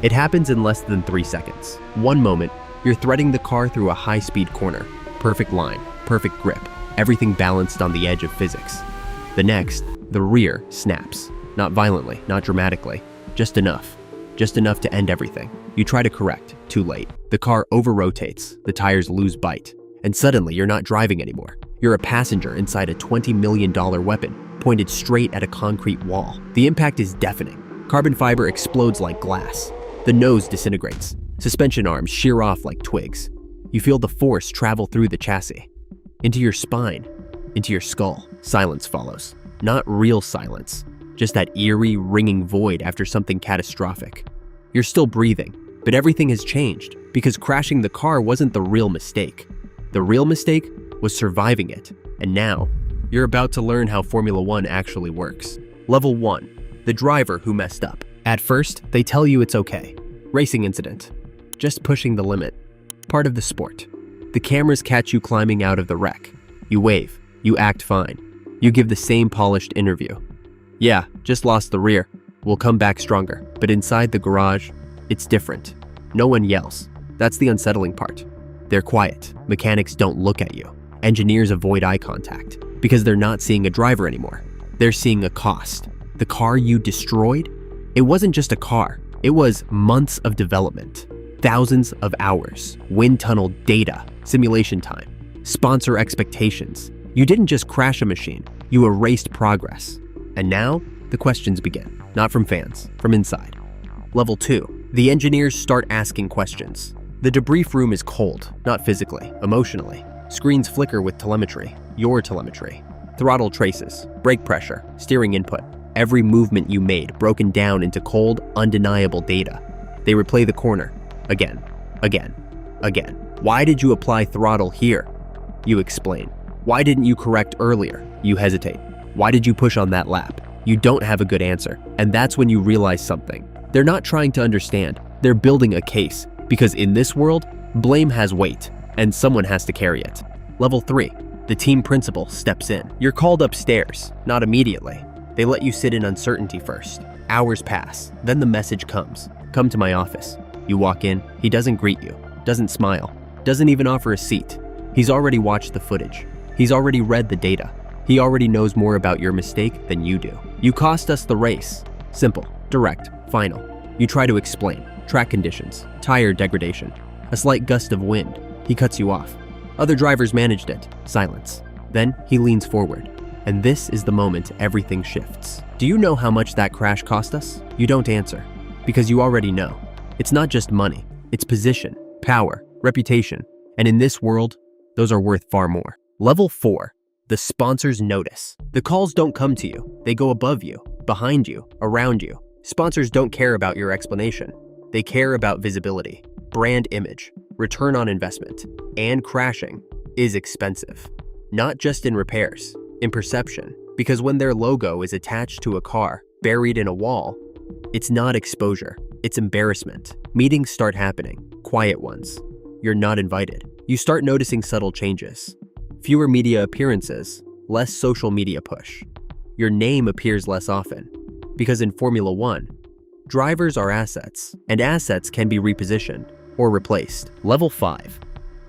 It happens in less than 3 seconds. One moment, you're threading the car through a high-speed corner. Perfect line, perfect grip, everything balanced on the edge of physics. The next, the rear snaps. Not violently, not dramatically, just enough. Just enough to end everything. You try to correct, too late. The car over-rotates, the tires lose bite, and suddenly you're not driving anymore. You're a passenger inside a $20 million weapon, pointed straight at a concrete wall. The impact is deafening. Carbon fiber explodes like glass. The nose disintegrates. Suspension arms shear off like twigs. You feel the force travel through the chassis. Into your spine, into your skull. Silence follows. Not real silence, just that eerie, ringing void after something catastrophic. You're still breathing, but everything has changed because crashing the car wasn't the real mistake. The real mistake was surviving it, and now, you're about to learn how Formula One actually works. Level 1, the driver who messed up. At first, they tell you it's okay. Racing incident. Just pushing the limit. Part of the sport. The cameras catch you climbing out of the wreck. You wave. You act fine. You give the same polished interview. Yeah, just lost the rear. We'll come back stronger. But inside the garage, it's different. No one yells. That's the unsettling part. They're quiet. Mechanics don't look at you. Engineers avoid eye contact because they're not seeing a driver anymore. They're seeing a cost. The car you destroyed? It wasn't just a car. It was months of development, thousands of hours, wind tunnel data, simulation time, sponsor expectations. You didn't just crash a machine, you erased progress. And now, the questions begin, not from fans, from inside. Level 2, the engineers start asking questions. The debrief room is cold, not physically, emotionally. Screens flicker with telemetry, your telemetry. Throttle traces, brake pressure, steering input. Every movement you made broken down into cold, undeniable data. They replay the corner, again, again, again. Why did you apply throttle here? You explain. Why didn't you correct earlier? You hesitate. Why did you push on that lap? You don't have a good answer. And that's when you realize something. They're not trying to understand. They're building a case. Because in this world, blame has weight, and someone has to carry it. Level 3, the team principal steps in. You're called upstairs, not immediately. They let you sit in uncertainty first. Hours pass, then the message comes. Come to my office. You walk in, he doesn't greet you, doesn't smile, doesn't even offer a seat. He's already watched the footage. He's already read the data. He already knows more about your mistake than you do. You cost us the race. Simple, direct, final. You try to explain. Track conditions, tire degradation, a slight gust of wind. He cuts you off. Other drivers managed it. Silence. Then he leans forward. And this is the moment everything shifts. Do you know how much that crash cost us? You don't answer, because you already know. It's not just money. It's position, power, reputation. And in this world, those are worth far more. Level 4, the sponsors notice. The calls don't come to you. They go above you, behind you, around you. Sponsors don't care about your explanation. They care about visibility, brand image, return on investment, and crashing is expensive. Not just in repairs, in perception, because when their logo is attached to a car, buried in a wall, it's not exposure, it's embarrassment. Meetings start happening, quiet ones. You're not invited. You start noticing subtle changes. Fewer media appearances, less social media push. Your name appears less often, because in Formula One, drivers are assets, and assets can be repositioned or replaced. Level 5,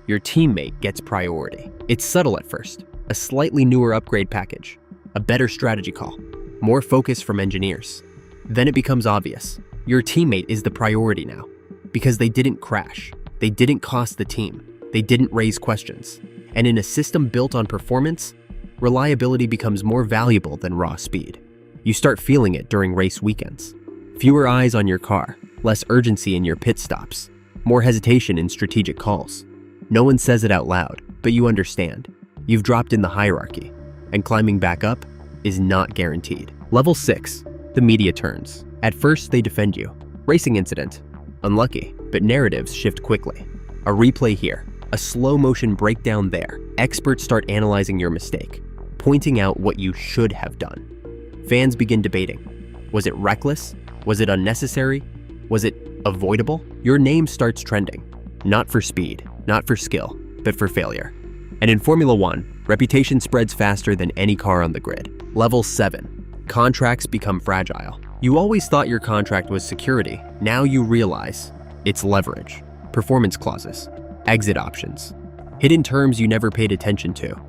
your teammate gets priority. It's subtle at first, a slightly newer upgrade package, a better strategy call, more focus from engineers. Then it becomes obvious. Your teammate is the priority now, because they didn't crash, they didn't cost the team, they didn't raise questions. And in a system built on performance, reliability becomes more valuable than raw speed. You start feeling it during race weekends. Fewer eyes on your car, less urgency in your pit stops, more hesitation in strategic calls. No one says it out loud, but you understand. You've dropped in the hierarchy, and climbing back up is not guaranteed. Level 6, the media turns. At first, they defend you. Racing incident. Unlucky, but narratives shift quickly. A replay here, a slow motion breakdown there. Experts start analyzing your mistake, pointing out what you should have done. Fans begin debating. Was it reckless? Was it unnecessary? Was it avoidable? Your name starts trending, not for speed, not for skill, but for failure. And in Formula One, reputation spreads faster than any car on the grid. Level 7, contracts become fragile. You always thought your contract was security. Now you realize it's leverage, performance clauses, exit options, hidden terms you never paid attention to.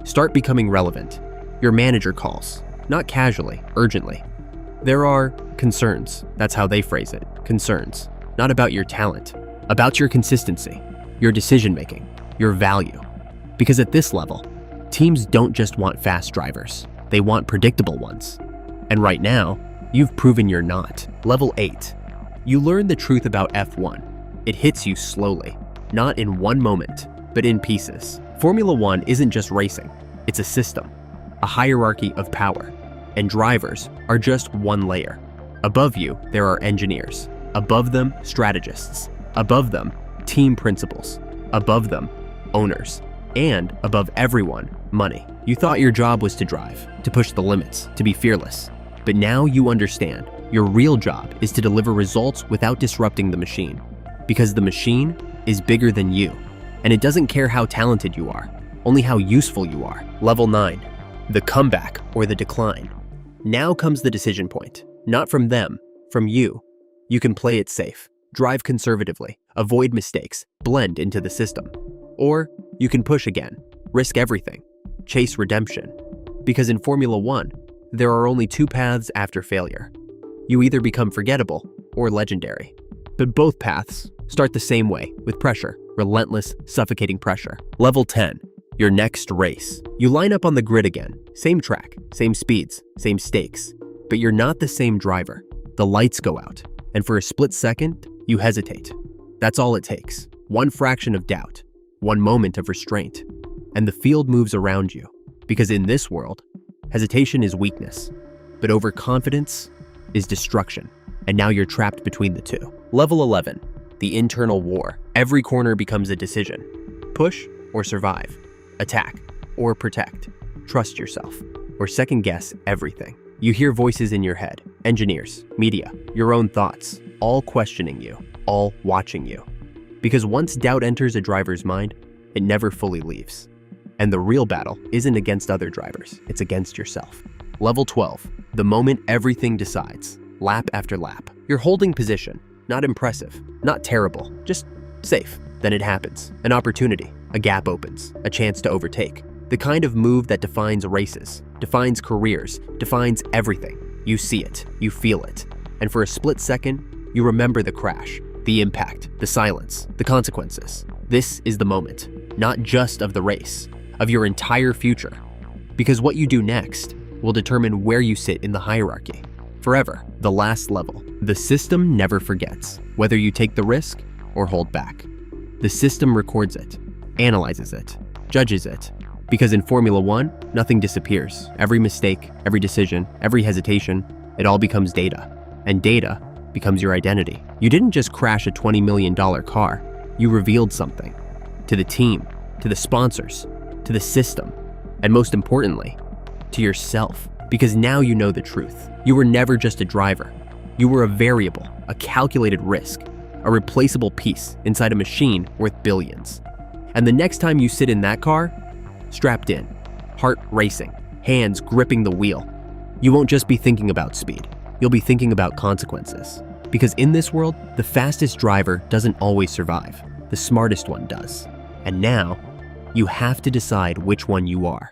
Start becoming relevant. Your manager calls, not casually, urgently. There are concerns. That's how they phrase it. Concerns. Not about your talent, about your consistency, your decision-making, your value. Because at this level, teams don't just want fast drivers. They want predictable ones. And right now, you've proven you're not. Level 8. You learn the truth about F1. It hits you slowly, not in one moment, but in pieces. Formula One isn't just racing. It's a system, a hierarchy of power. And drivers are just one layer. Above you, there are engineers. Above them, strategists. Above them, team principals. Above them, owners. And above everyone, money. You thought your job was to drive, to push the limits, to be fearless. But now you understand, your real job is to deliver results without disrupting the machine. Because the machine is bigger than you. And it doesn't care how talented you are, only how useful you are. Level 9. The comeback or the decline. Now comes the decision point. Not from them, from you. You can play it safe, drive conservatively, avoid mistakes, blend into the system. Or you can push again, risk everything, chase redemption. Because in Formula One, there are only two paths after failure. You either become forgettable or legendary. But both paths start the same way, with pressure, relentless, suffocating pressure. Level 10, your next race. You line up on the grid again, same track, same speeds, same stakes. But you're not the same driver. The lights go out, and for a split second, you hesitate. That's all it takes. One fraction of doubt, one moment of restraint, and the field moves around you. Because in this world, hesitation is weakness, but overconfidence is destruction. And now you're trapped between the two. Level 11, the internal war. Every corner becomes a decision. Push or survive, attack or protect, trust yourself, or second guess everything. You hear voices in your head, engineers, media, your own thoughts, all questioning you, all watching you. Because once doubt enters a driver's mind, it never fully leaves. And the real battle isn't against other drivers, it's against yourself. Level 12, the moment everything decides, lap after lap. You're holding position, not impressive, not terrible, just safe. Then it happens, an opportunity, a gap opens, a chance to overtake. The kind of move that defines races, defines careers, defines everything. You see it, you feel it, and for a split second, you remember the crash, the impact, the silence, the consequences. This is the moment, not just of the race, of your entire future. Because what you do next will determine where you sit in the hierarchy. Forever, the last level. The system never forgets, whether you take the risk or hold back. The system records it, analyzes it, judges it. Because in Formula One, nothing disappears. Every mistake, every decision, every hesitation, it all becomes data. And data becomes your identity. You didn't just crash a $20 million car. You revealed something. To the team, to the sponsors, to the system, and most importantly, to yourself. Because now you know the truth. You were never just a driver. You were a variable, a calculated risk, a replaceable piece inside a machine worth billions. And the next time you sit in that car, strapped in, heart racing, hands gripping the wheel, you won't just be thinking about speed. You'll be thinking about consequences. Because in this world, the fastest driver doesn't always survive. The smartest one does. And now, you have to decide which one you are.